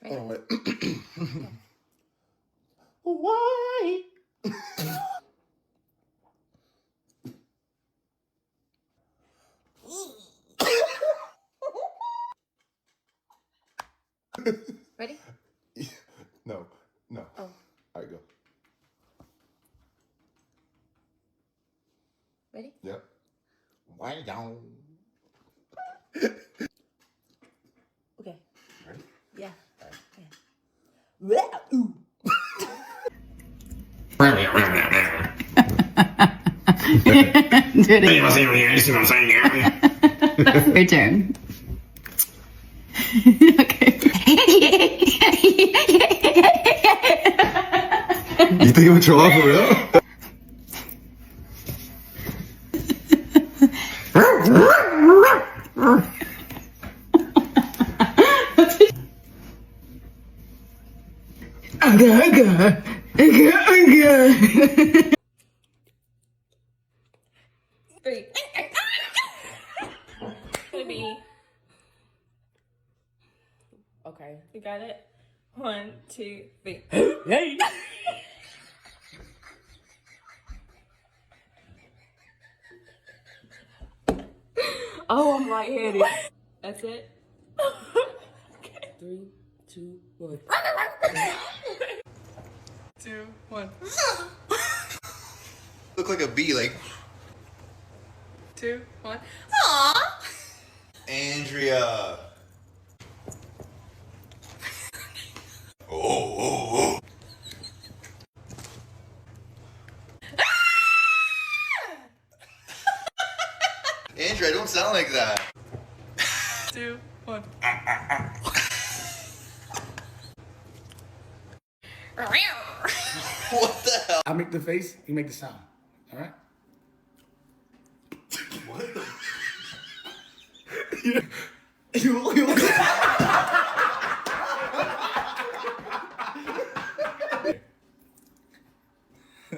Right? Oh, wait. Okay. Why? Ready? No. Oh. All right, go. Ready? Yep. Why down? Okay. Ready? Yeah. All right. Okay. Ooh. That's your turn. Okay. You think I'm gonna throw off for real? Three. Gonna be. Okay, you got it. 1, 2, 3. Hey. Oh, I'm lightheaded. That's it. Okay. 3, 2, 1. 2, 1. Look like a bee, like 2, 1. Aww. Andrea. Oh. Andrea, don't sound like that. 2, 1. What the hell? I make the face, you make the sound. All right? What the?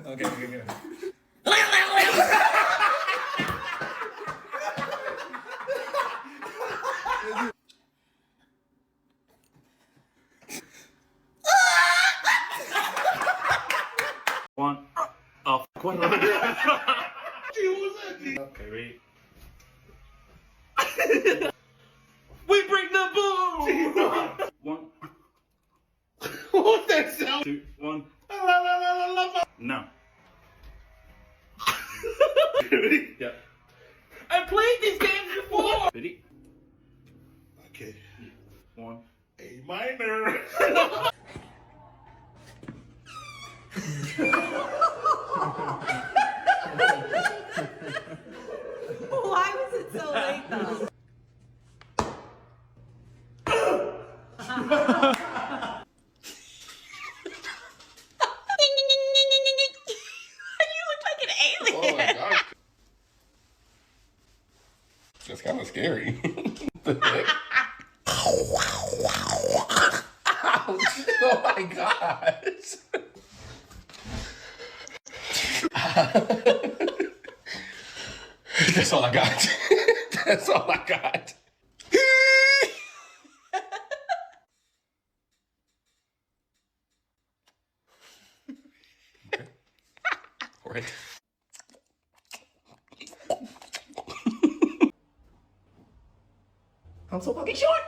Okay. One. Oh, what? Okay, ready? We bring the boom! One. What's that sound? 2, 1. No. Ready? Yeah. I played these games before. Ready? Okay. 1. A minor. Why was it so late though? You look like an Oh alien. my gosh. That's kind of scary. The heck? Ouch. Oh my gosh. That's all I got. That's all I got. Okay. All right. I'm so fucking short.